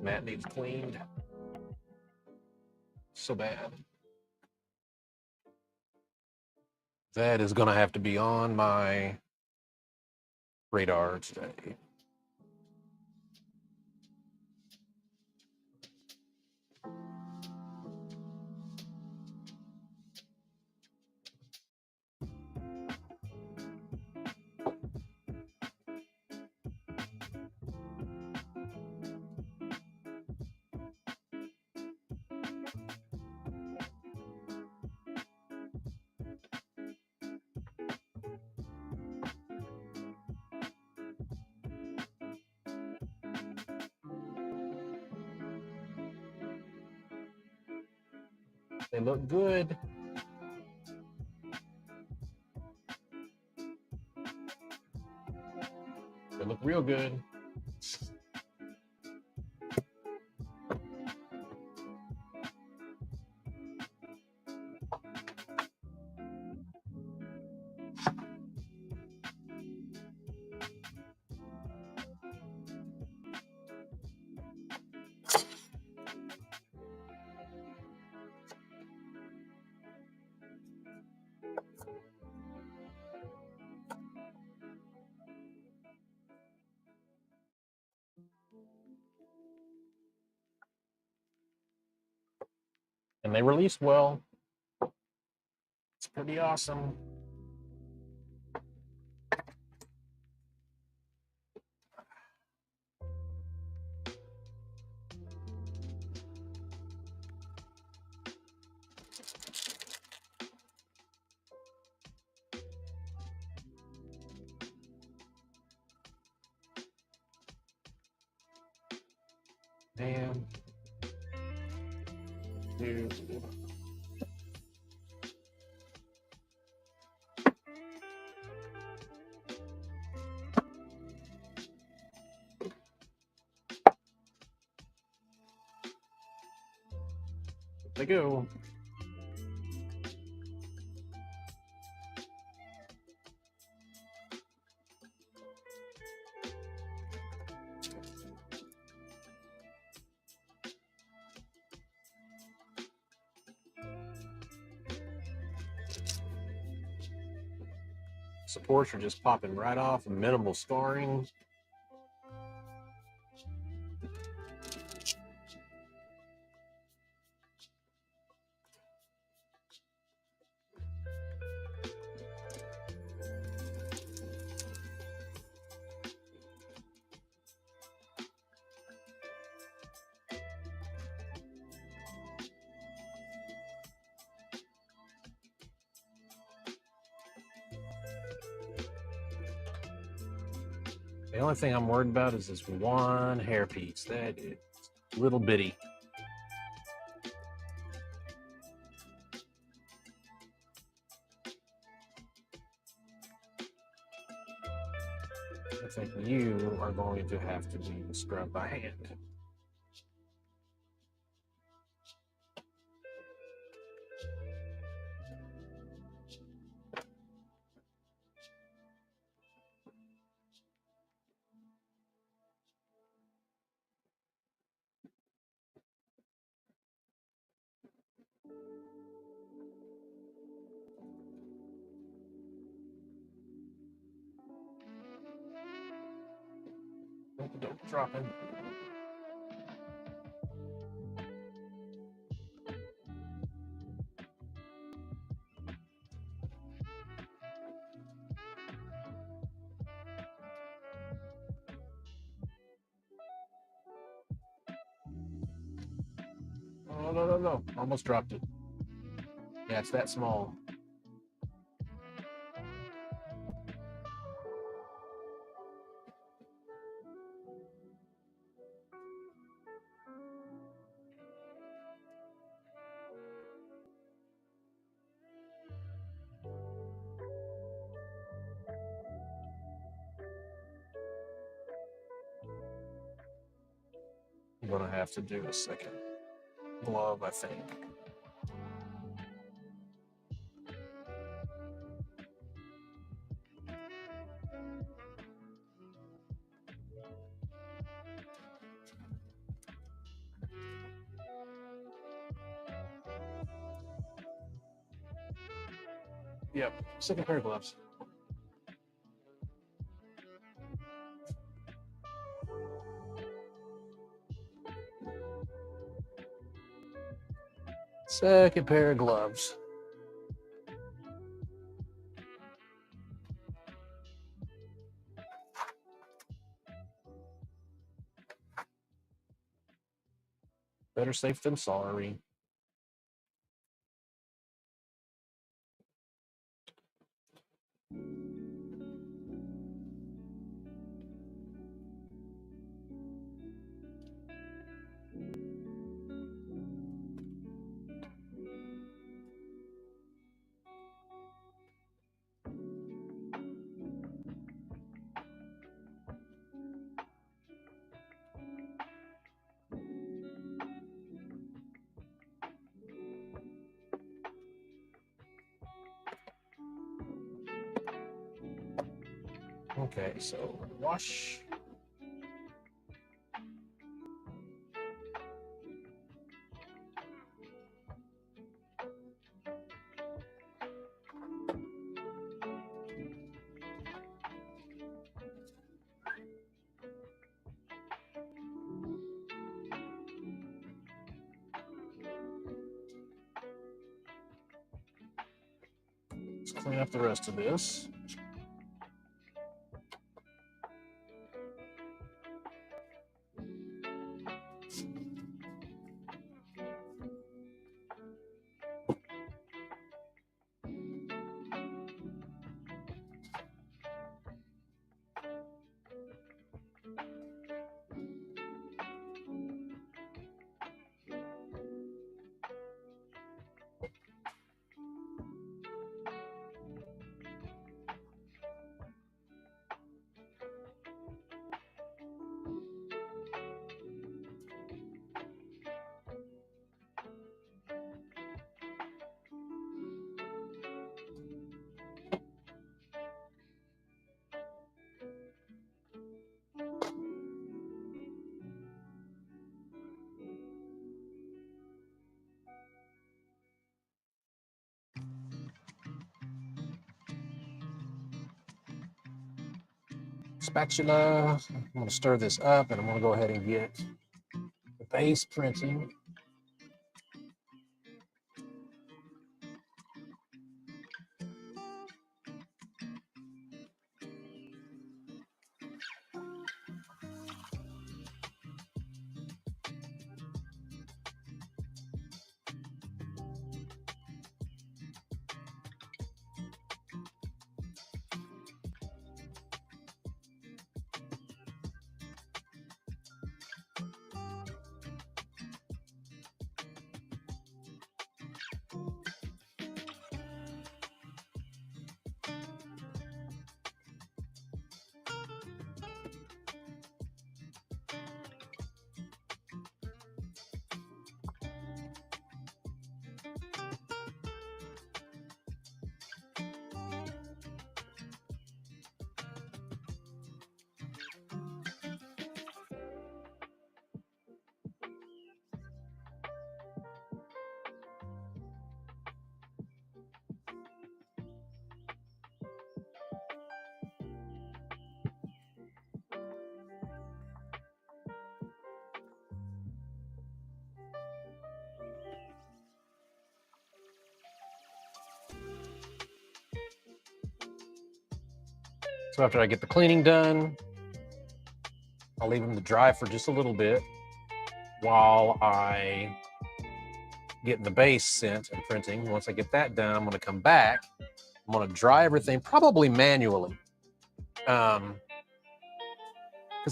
Mat needs cleaned so bad. That is going to have to be on my radar today. They look good. They look real good. And they released well. It's pretty awesome. Damn. Dude. They go. Supports are just popping right off, minimal scarring. The only thing I'm worried about is this one hair piece. That is little bitty. I think you are going to have to be scrubbed by hand. Don't drop it. Oh, no. Almost dropped it. Yeah, it's that small. I'm gonna have to do a second glove, I think. Yep, second pair of gloves. Second pair of gloves. Better safe than sorry. Okay, so wash. Let's clean up the rest of this. Spatula. I'm going to stir this up, and I'm going to go ahead and get the base printing. So after I get the cleaning done, I'll leave them to dry for just a little bit while I get the base sent and printing. Once I get that done, I'm going to come back. I'm going to dry everything, probably manually. Because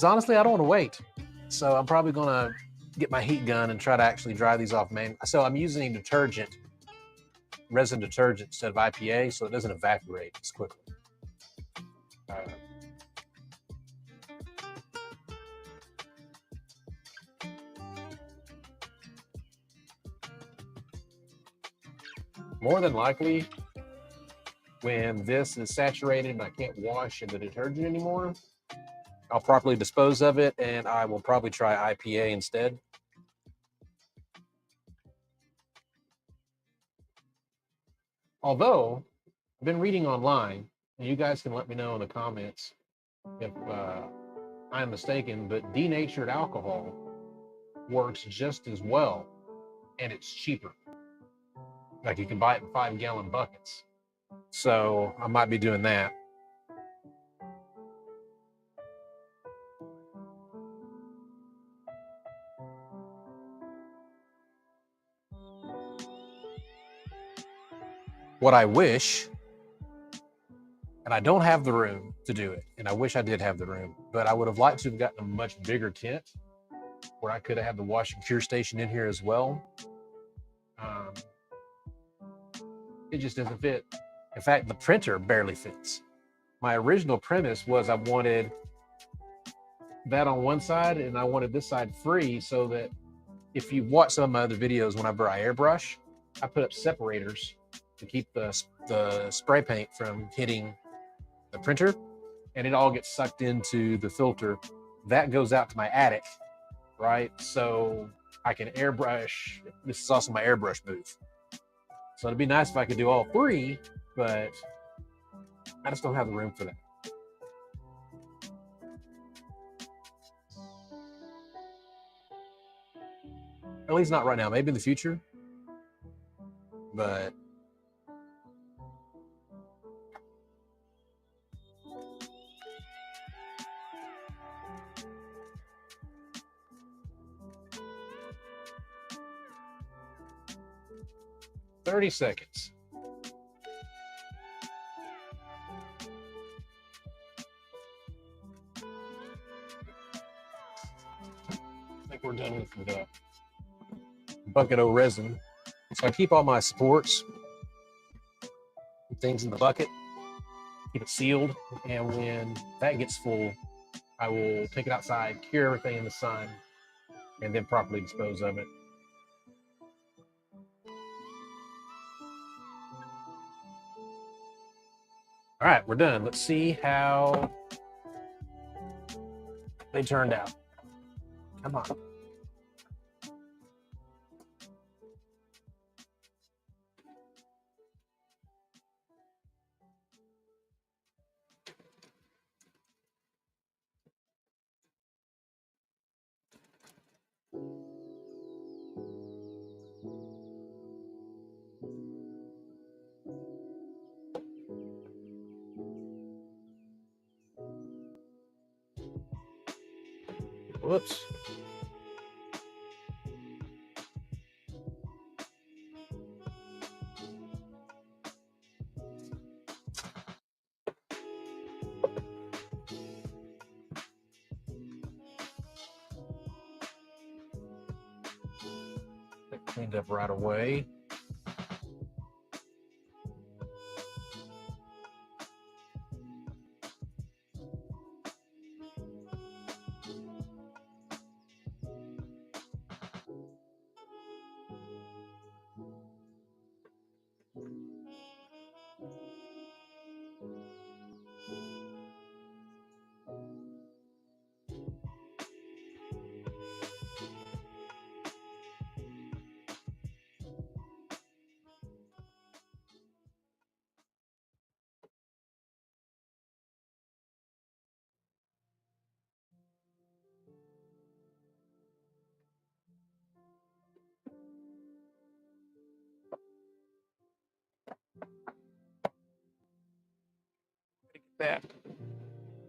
honestly, I don't want to wait. So I'm probably going to get my heat gun and try to actually dry these off manually. So I'm using detergent, resin detergent instead of IPA, so it doesn't evaporate as quickly. More than likely, when this is saturated and I can't wash in the detergent anymore, I'll properly dispose of it, and I will probably try IPA instead. Although, I've been reading online, and you guys can let me know in the comments if I'm mistaken, but denatured alcohol works just as well, and it's cheaper. Like you can buy it in 5-gallon buckets. So I might be doing that. What I wish, and I don't have the room to do it, and I wish I did have the room, but I would have liked to have gotten a much bigger tent where I could have had the wash and cure station in here as well. It just doesn't fit. In fact, the printer barely fits. My original premise was I wanted that on one side and I wanted this side free, so that if you watch some of my other videos, whenever I airbrush, I put up separators to keep the spray paint from hitting the printer, and it all gets sucked into the filter. That goes out to my attic, right? So I can airbrush. This is also my airbrush booth. So it'd be nice if I could do all three, but I just don't have the room for that. At least not right now. Maybe in the future, but "30 seconds. I think we're done with the bucket of resin. So I keep all my supports and things in the bucket, keep it sealed, and when that gets full, I will take it outside, cure everything in the sun, and then properly dispose of it. All right, we're done. Let's see how they turned out. Come on. Whoops. It cleaned up right away. Take that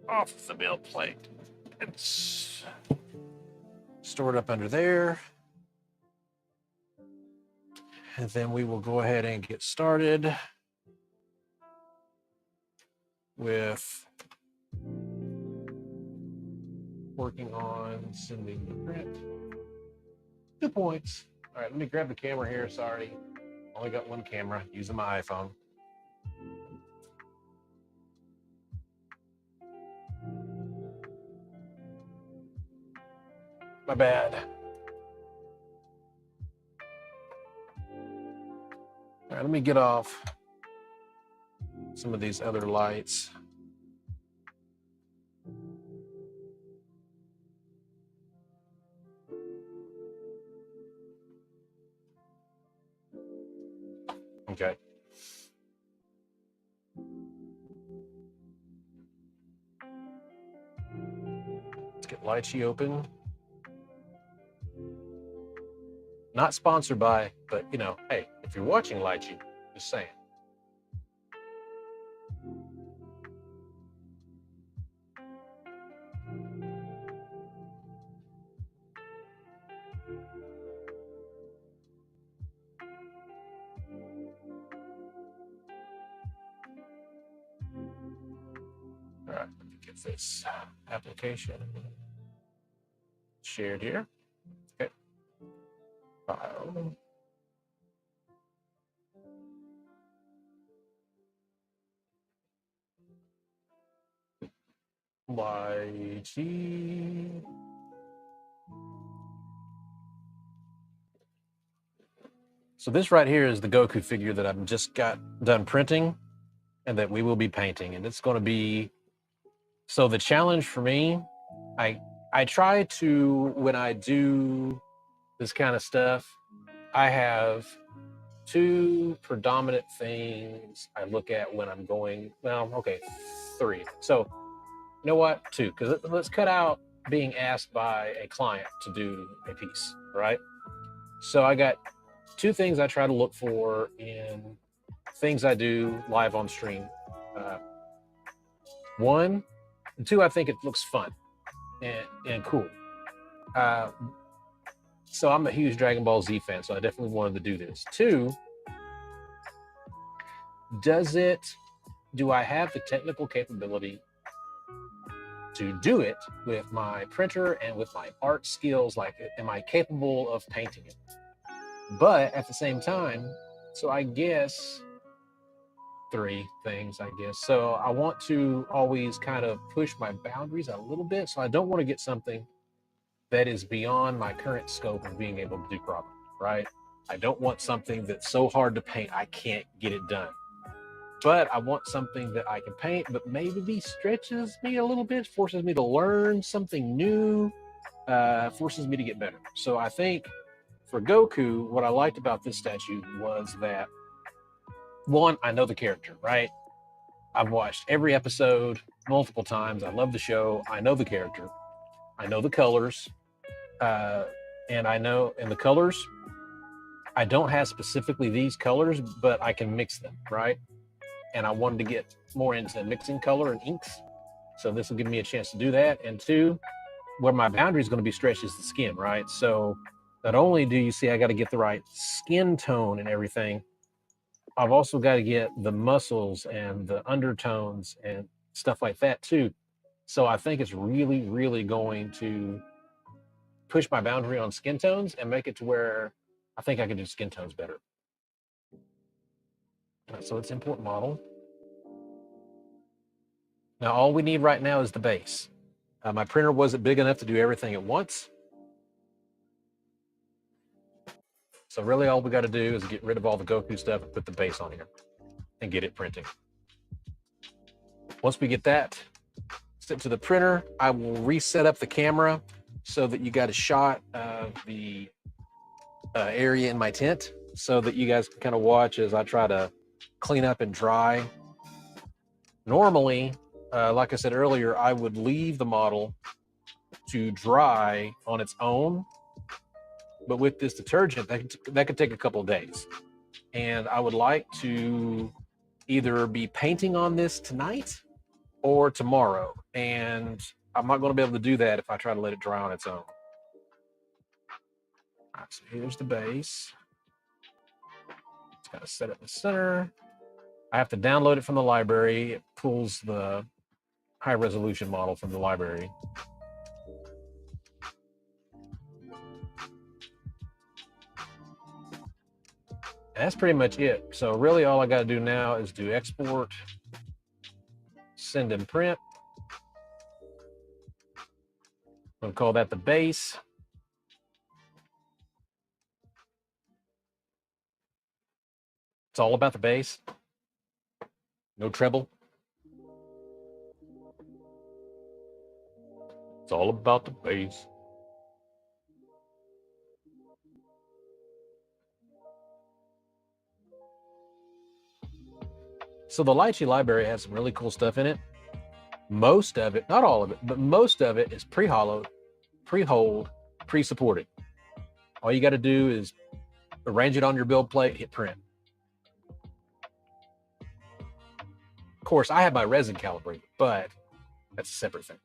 off the build plate. It's stored up under there. And then we will go ahead and get started with working on sending the print. 2 points. All right, let me grab the camera here. Sorry, only got one camera using my iPhone. My bad. All right, let me get off some of these other lights. Okay. get Lychee open. Not sponsored by, but you know, hey, if you're watching Lychee, just saying. All right, let me get this application shared here. Okay. File. Lychee. So this right here is the Goku figure that I've just got done printing and that we will be painting. And it's going to be, so the challenge for me, I try to, when I do this kind of stuff, I have two predominant things I look at when I'm going, well, okay, three. So you know what? Two, because let's cut out being asked by a client to do a piece, right? So I got two things I try to look for in things I do live on stream. One, and two, I think it looks fun and cool. So I'm a huge Dragon Ball Z fan, so I definitely wanted to do this. Two, do I have the technical capability to do it with my printer and with my art skills? Like, am I capable of painting it? But at the same time, so I guess three things, I guess. So I want to always kind of push my boundaries a little bit. So I don't want to get something that is beyond my current scope of being able to do properly, right? I don't want something that's so hard to paint I can't get it done. But I want something that I can paint, but maybe stretches me a little bit, forces me to learn something new, forces me to get better. So I think for Goku, what I liked about this statue was that, one, I know the character, right? I've watched every episode multiple times. I love the show. I know the character. I know the colors. And I know in the colors, I don't have specifically these colors, but I can mix them, right? And I wanted to get more into mixing color and inks. So this will give me a chance to do that. And two, where my boundary is going to be stretched is the skin, right? So not only do you see I got to get the right skin tone and everything, I've also got to get the muscles and the undertones and stuff like that too. So I think it's really, really going to push my boundary on skin tones and make it to where I think I can do skin tones better. So let's import model. Now all we need right now is the base. My printer wasn't big enough to do everything at once. So really all we got to do is get rid of all the Goku stuff and put the base on here and get it printing. Once we get that sent to the printer, I will reset up the camera so that you got a shot of the area in my tent so that you guys can kind of watch as I try to clean up and dry. Normally, like I said earlier, I would leave the model to dry on its own, but with this detergent, that could take a couple of days. And I would like to either be painting on this tonight or tomorrow. And I'm not going to be able to do that if I try to let it dry on its own. All right, so here's the base. It's got to set it in the center. I have to download it from the library. It pulls the high resolution model from the library. And that's pretty much it. So really all I got to do now is do export, send and print. I'm going to call that the base. It's all about the base. No treble. It's all about the base. So the Lychee Library has some really cool stuff in it. Most of it, not all of it, but most of it is pre-hollowed, pre-holed, pre-supported. All you got to do is arrange it on your build plate, hit print. Of course, I have my resin calibrated, but that's a separate thing.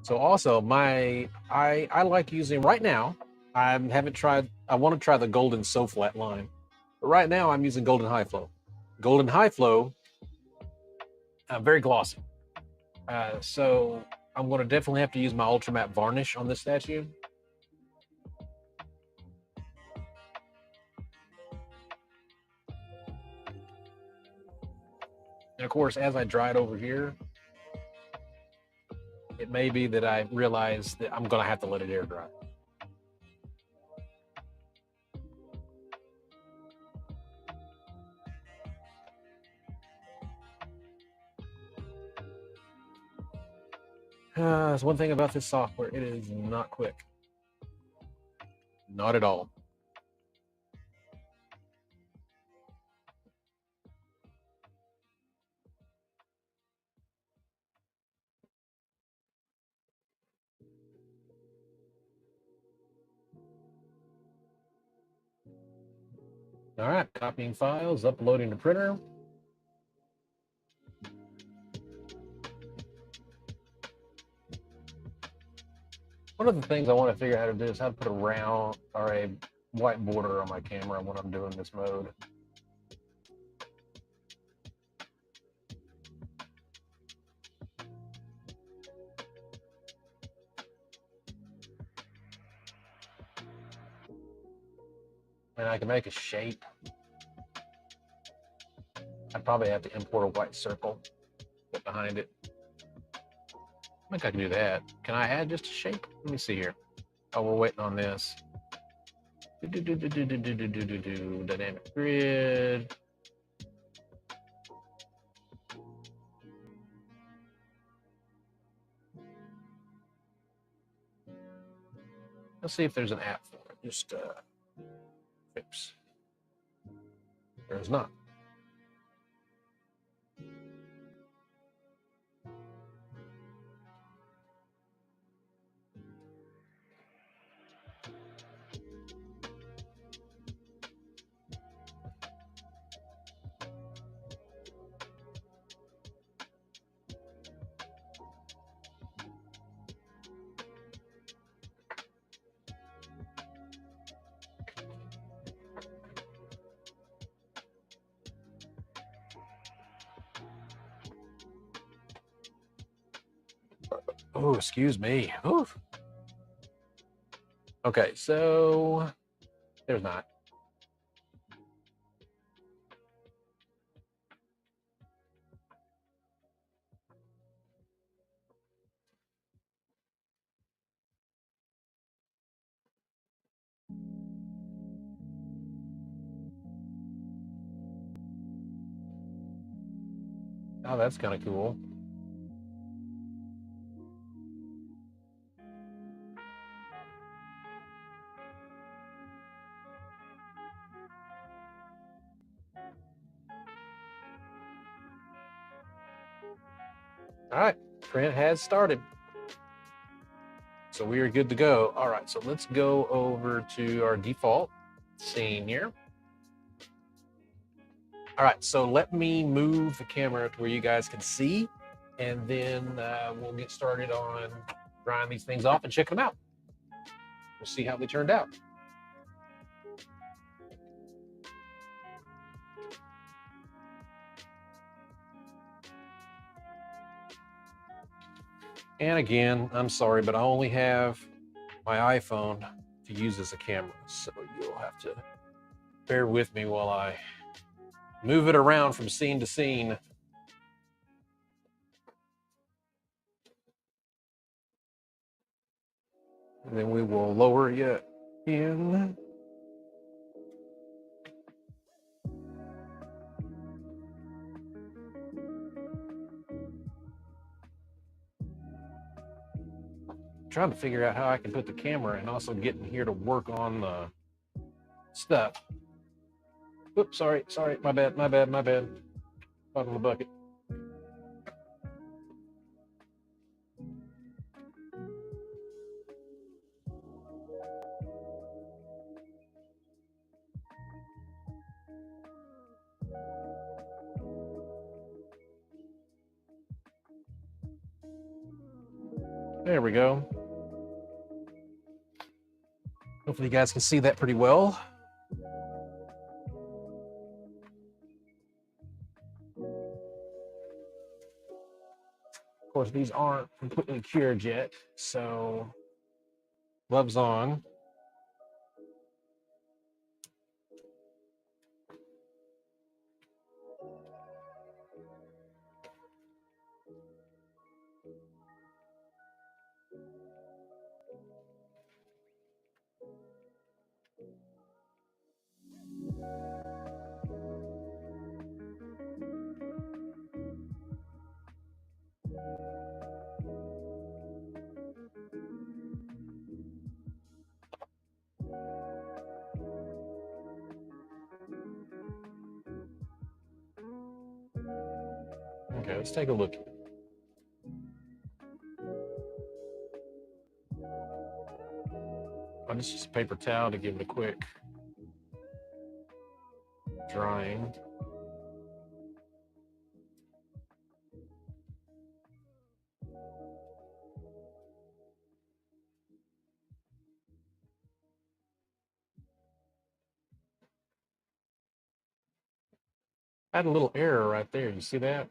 So also I like using right now, I haven't tried, I want to try the golden so flat line. But right now I'm using golden high flow. Golden high flow, very glossy. So I'm going to definitely have to use my ultra matte varnish on this statue. And of course, as I dry it over here, it may be that I realize that I'm going to have to let it air dry. That's one thing about this software. It is not quick. Not at all. All right, copying files, uploading to printer. One of the things I want to figure out how to do is how to put a round or a white border on my camera when I'm doing this mode. And I can make a shape. I'd probably have to import a white circle, put behind it. I think I can do that. Can I add just a shape? Let me see here. Oh, we're waiting on this. Dynamic grid. Let's see if there's an app for it. Just fix. There's not. Oh, excuse me. Oof. Okay, so there's not. Oh, that's kind of cool. All right, print has started. So we are good to go. All right, so let's go over to our default scene here. All right, so let me move the camera to where you guys can see, and then we'll get started on drying these things off and checking them out. We'll see how they turned out. And again, I'm sorry, but I only have my iPhone to use as a camera, so you'll have to bear with me while I move it around from scene to scene. And then we will lower you in. Trying to figure out how I can put the camera and also get in here to work on the stuff. Oops, sorry, my bad. Bottom of the bucket. There we go. Hopefully you guys can see that pretty well. Of course, these aren't completely cured yet, so gloves on. Okay, let's take a look. I'll just use a paper towel to give it a quick drying. I had a little error right there. You see that?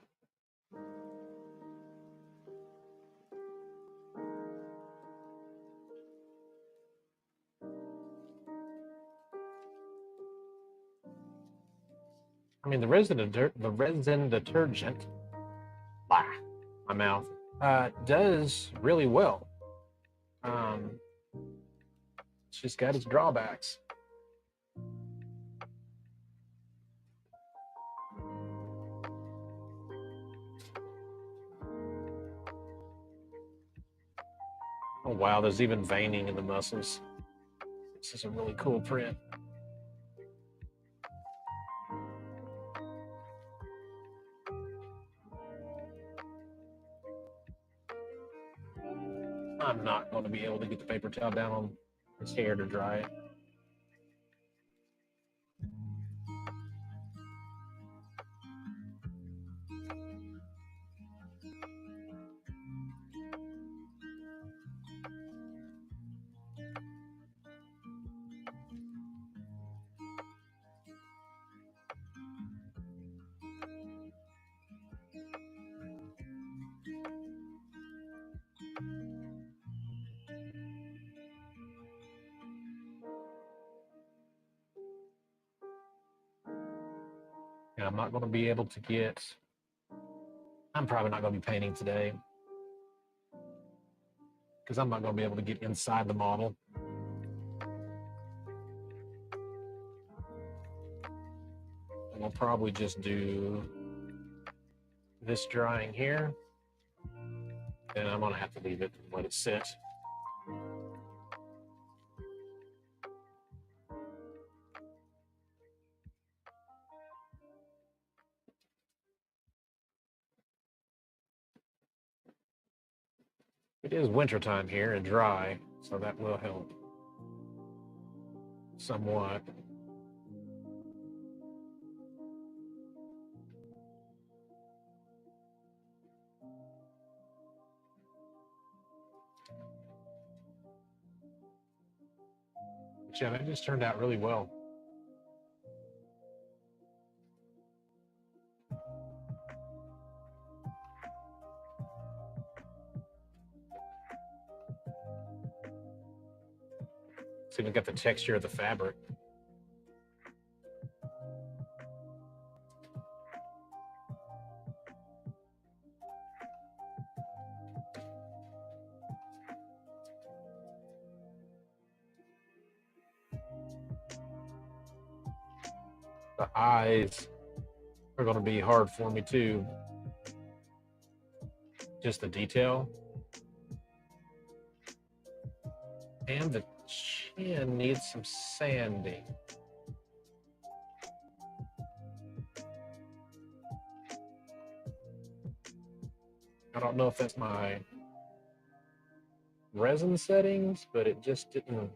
I mean, the resin detergent, my mouth, does really well. It's just got its drawbacks. Oh wow, there's even veining in the muscles. This is a really cool print. I'm not going to be able to get the paper towel down on his hair to dry it. And I'm not going to be able to get, I'm probably not going to be painting today because I'm not going to be able to get inside the model. And we'll probably just do this drying here. And I'm going to have to leave it and let it sit. It is wintertime here and dry, so that will help somewhat. But yeah, that just turned out really well. It's even got the texture of the fabric. The eyes are going to be hard for me too. Just the detail. And the chin needs some sanding. I don't know if that's my resin settings, but it just didn't.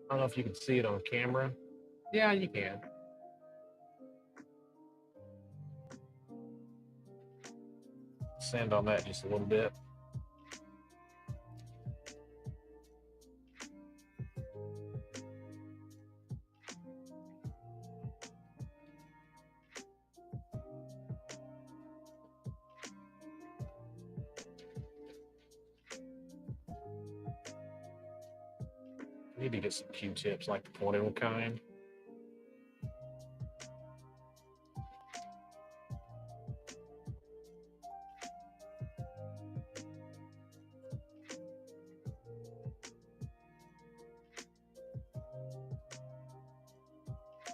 I don't know if you can see it on camera. Yeah, you can. Sand on that just a little bit. I need to get some Q-tips, like the pointed one kind.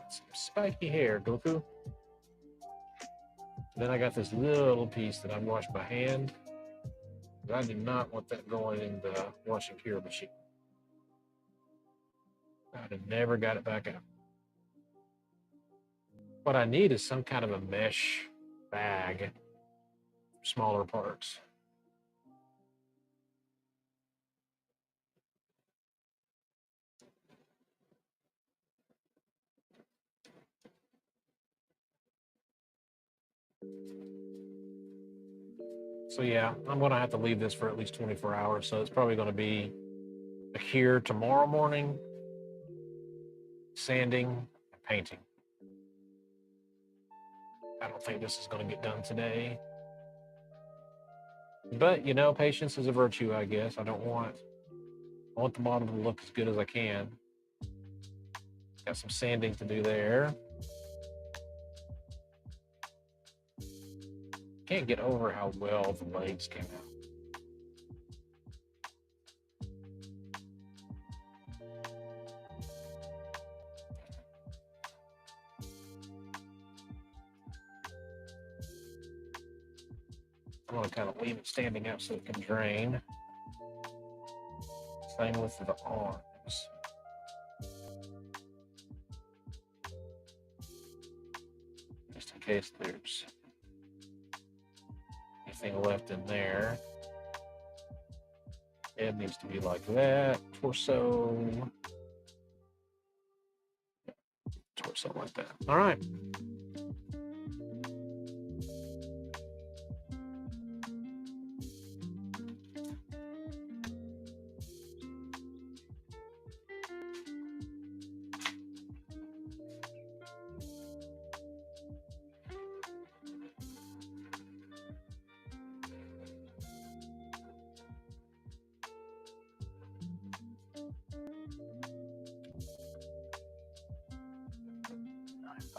Some spiky hair, Goku. Then I got this little piece that I washed by hand. But I did not want that going in the washing cure machine. I'd have never got it back out. What I need is some kind of a mesh bag for smaller parts. So yeah, I'm gonna have to leave this for at least 24 hours. So it's probably gonna be here tomorrow morning, sanding and painting. I don't think this is gonna get done today. But you know, patience is a virtue, I guess. I want the model to look as good as I can. Got some sanding to do there. Can't get over how well the legs came out. I want to kind of leave it standing up so it can drain. Same with the arms. Just in case there's anything left in there. Head needs to be like that. Torso. Torso like that. All right.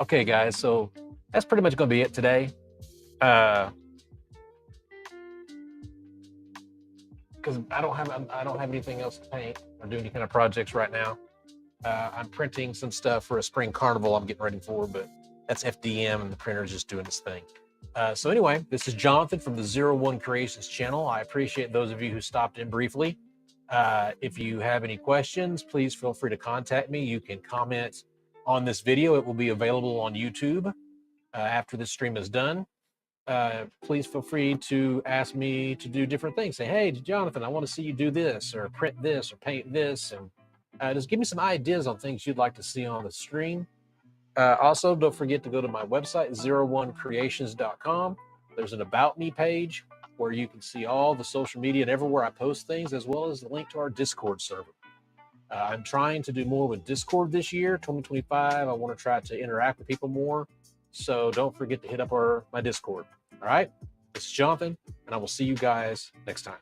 Okay, guys, so that's pretty much going to be it today. Because I don't have anything else to paint or do any kind of projects right now. I'm printing some stuff for a spring carnival I'm getting ready for, but that's FDM and the printer's just doing its thing. So anyway, this is Jonathan from the 01 Creations channel. I appreciate those of you who stopped in briefly. If you have any questions, please feel free to contact me. You can comment on this video. It will be available on YouTube after this stream is done. Please feel free to ask me to do different things. Say, hey, Jonathan, I want to see you do this or print this or paint this. And just give me some ideas on things you'd like to see on the stream. Also, don't forget to go to my website, 01creations.com. There's an About Me page where you can see all the social media and everywhere I post things, as well as the link to our Discord server. I'm trying to do more with Discord this year, 2025. I want to try to interact with people more. So don't forget to hit up my Discord. All right. This is Jonathan, and I will see you guys next time.